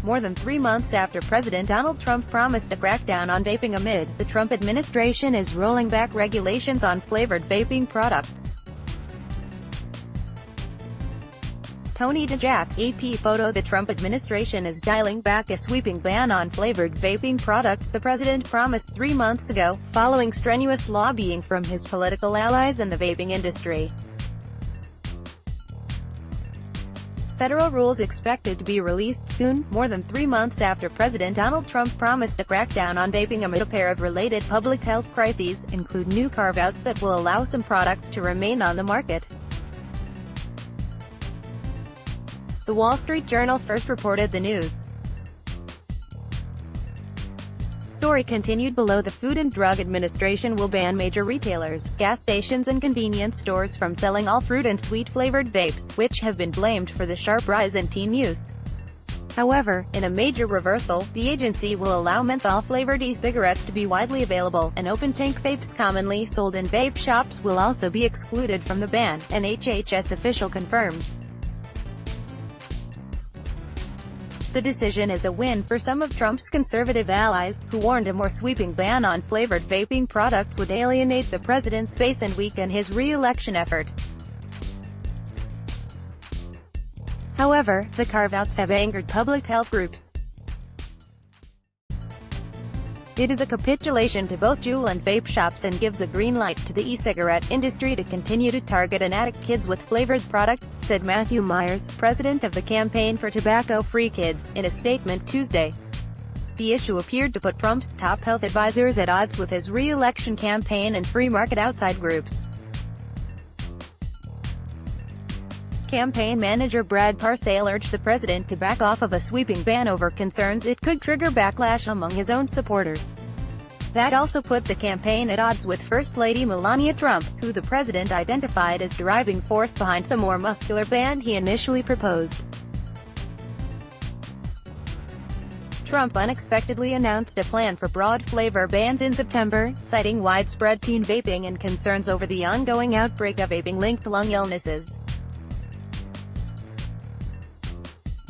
more than 3 months after President Donald Trump promised a crackdown on vaping amid the Trump administration is rolling back regulations on flavored vaping products. Tony Dejak, AP photo. The Trump administration is dialing back a sweeping ban on flavored vaping products the president promised 3 months ago, following strenuous lobbying from his political allies in the vaping industry. Federal rules expected to be released soon, more than 3 months after President Donald Trump promised a crackdown on vaping amid a pair of related public health crises, include new carve-outs that will allow some products to remain on the market. The Wall Street Journal first reported the news. Story continued below. The Food and Drug Administration will ban major retailers, gas stations and convenience stores from selling all fruit and sweet-flavored vapes, which have been blamed for the sharp rise in teen use. However, in a major reversal, the agency will allow menthol-flavored e-cigarettes to be widely available, and open-tank vapes commonly sold in vape shops will also be excluded from the ban, an HHS official confirms. The decision is a win for some of Trump's conservative allies, who warned a more sweeping ban on flavored vaping products would alienate the president's base and weaken his re-election effort. However, the carve-outs have angered public health groups. It is a capitulation to both Juul and vape shops and gives a green light to the e-cigarette industry to continue to target and addict kids with flavored products, said Matthew Myers, president of the Campaign for Tobacco-Free Kids, in a statement Tuesday. The issue appeared to put Trump's top health advisors at odds with his re-election campaign and free market outside groups. Campaign manager Brad Parscale urged the president to back off of a sweeping ban over concerns it could trigger backlash among his own supporters. That also put the campaign at odds with First Lady Melania Trump, who the president identified as driving force behind the more muscular ban he initially proposed. Trump unexpectedly announced a plan for broad flavor bans in September, citing widespread teen vaping and concerns over the ongoing outbreak of vaping-linked lung illnesses.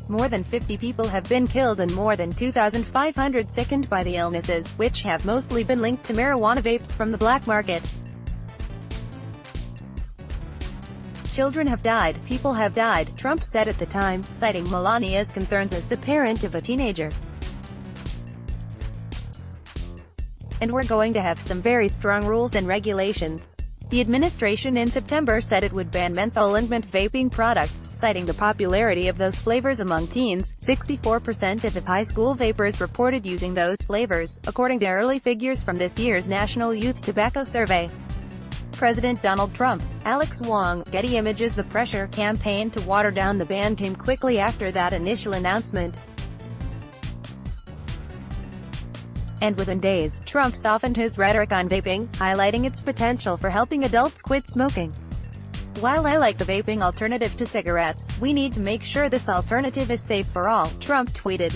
More than 50 people have been killed and more than 2,500 sickened by the illnesses, which have mostly been linked to marijuana vapes from the black market. Children have died, people have died, Trump said at the time, citing Melania's concerns as the parent of a teenager. And we're going to have some very strong rules and regulations. The administration in September said it would ban menthol and mint vaping products, citing the popularity of those flavors among teens. 64% of high school vapers reported using those flavors, according to early figures from this year's National Youth Tobacco Survey. President Donald Trump, Alex Wong, Getty Images. The pressure campaign to water down the ban came quickly after that initial announcement. And within days, Trump softened his rhetoric on vaping, highlighting its potential for helping adults quit smoking. "While I like the vaping alternative to cigarettes, we need to make sure this alternative is safe for all," Trump tweeted.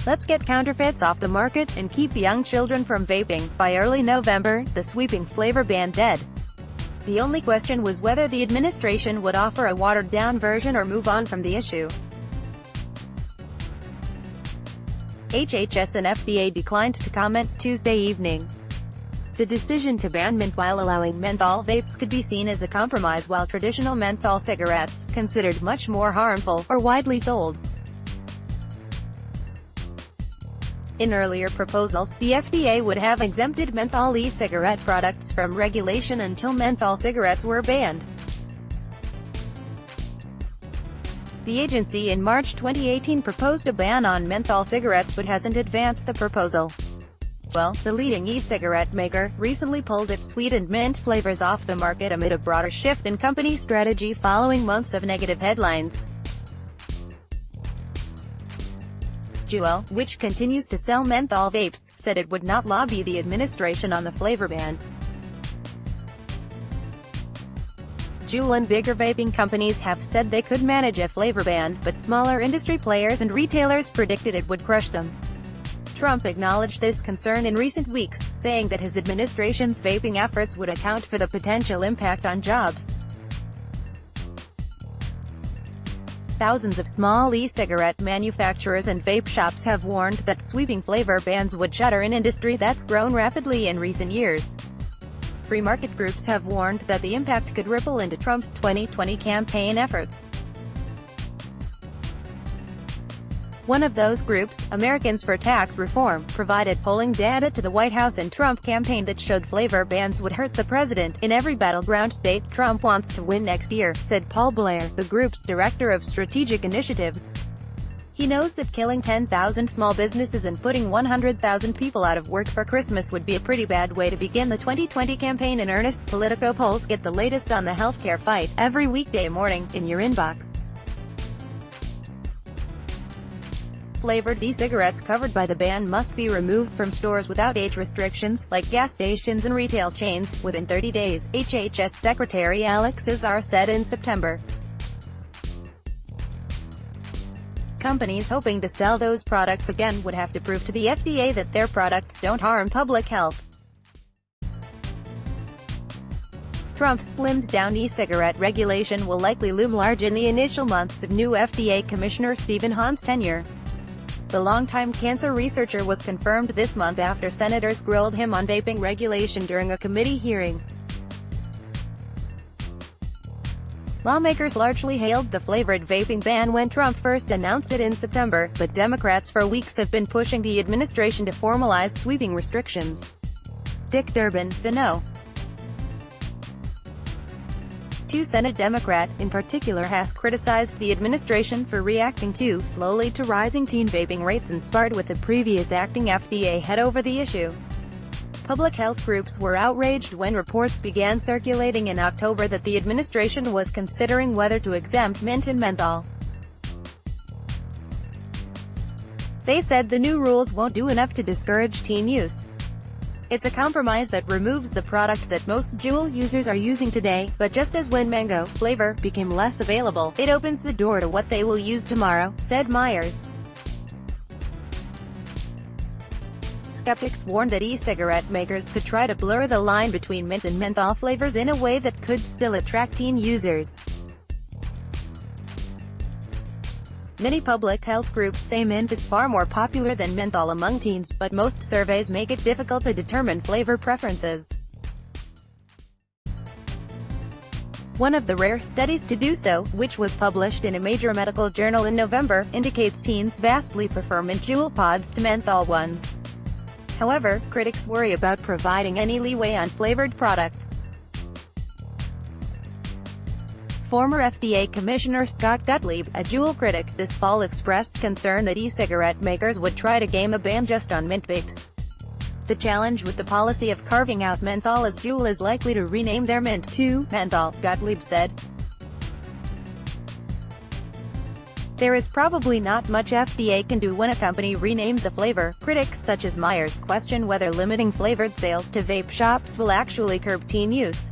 "Let's get counterfeits off the market, and keep young children from vaping." By early November, the sweeping flavor ban dead. The only question was whether the administration would offer a watered-down version or move on from the issue. HHS and FDA declined to comment Tuesday evening. The decision to ban mint while allowing menthol vapes could be seen as a compromise, while traditional menthol cigarettes, considered much more harmful, are widely sold. In earlier proposals, the FDA would have exempted menthol e-cigarette products from regulation until menthol cigarettes were banned. The agency in March 2018 proposed a ban on menthol cigarettes but hasn't advanced the proposal. Well, the leading e-cigarette maker, recently pulled its sweet and mint flavors off the market amid a broader shift in company strategy following months of negative headlines. Juul, which continues to sell menthol vapes, said it would not lobby the administration on the flavor ban. Juul and bigger vaping companies have said they could manage a flavor ban, but smaller industry players and retailers predicted it would crush them. Trump acknowledged this concern in recent weeks, saying that his administration's vaping efforts would account for the potential impact on jobs. thousands of small e-cigarette manufacturers and vape shops have warned that sweeping flavor bans would shatter an industry that's grown rapidly in recent years. Free market groups have warned that the impact could ripple into Trump's 2020 campaign efforts. One of those groups, Americans for Tax Reform, provided polling data to the White House and Trump campaign that showed flavor bans would hurt the president in every battleground state Trump wants to win next year, said Paul Blair, the group's director of strategic initiatives. He knows that killing 10,000 small businesses and putting 100,000 people out of work for Christmas would be a pretty bad way to begin the 2020 campaign in earnest. Politico polls get the latest on the healthcare fight every weekday morning in your inbox. Flavored e-cigarettes covered by the ban must be removed from stores without age restrictions, like gas stations and retail chains, within 30 days, HHS Secretary Alex Azar said in September. Companies hoping to sell those products again would have to prove to the FDA that their products don't harm public health. Trump's slimmed-down e-cigarette regulation will likely loom large in the initial months of new FDA Commissioner Stephen Hahn's tenure. The longtime cancer researcher was confirmed this month after senators grilled him on vaping regulation during a committee hearing. Lawmakers largely hailed the flavored vaping ban when Trump first announced it in September, but Democrats for weeks have been pushing the administration to formalize sweeping restrictions. Dick Durbin, The No. 2 Senate Democrat, in particular, has criticized the administration for reacting too slowly to rising teen vaping rates and sparred with the previous acting FDA head over the issue. Public health groups were outraged when reports began circulating in October that the administration was considering whether to exempt mint and menthol. They said the new rules won't do enough to discourage teen use. It's a compromise that removes the product that most Juul users are using today, but just as when mango flavor became less available, it opens the door to what they will use tomorrow, said Myers. Skeptics warned that e-cigarette makers could try to blur the line between mint and menthol flavors in a way that could still attract teen users. Many public health groups say mint is far more popular than menthol among teens, but most surveys make it difficult to determine flavor preferences. One of the rare studies to do so, which was published in a major medical journal in November, indicates teens vastly prefer mint Juul pods to menthol ones. However, critics worry about providing any leeway on flavored products. Former FDA Commissioner Scott Gottlieb, a Juul critic, this fall expressed concern that e-cigarette makers would try to game a ban just on mint vapes. The challenge with the policy of carving out menthol is Juul is likely to rename their mint to menthol, Gottlieb said. There is probably not much FDA can do when a company renames a flavor. Critics such as Myers question whether limiting flavored sales to vape shops will actually curb teen use.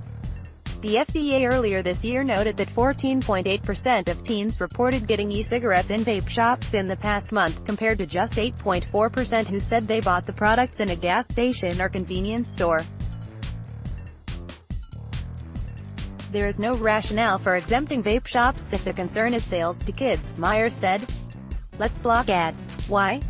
The FDA earlier this year noted that 14.8% of teens reported getting e-cigarettes in vape shops in the past month, compared to just 8.4% who said they bought the products in a gas station or convenience store. There is no rationale for exempting vape shops if the concern is sales to kids, Myers said. Let's block ads. Why?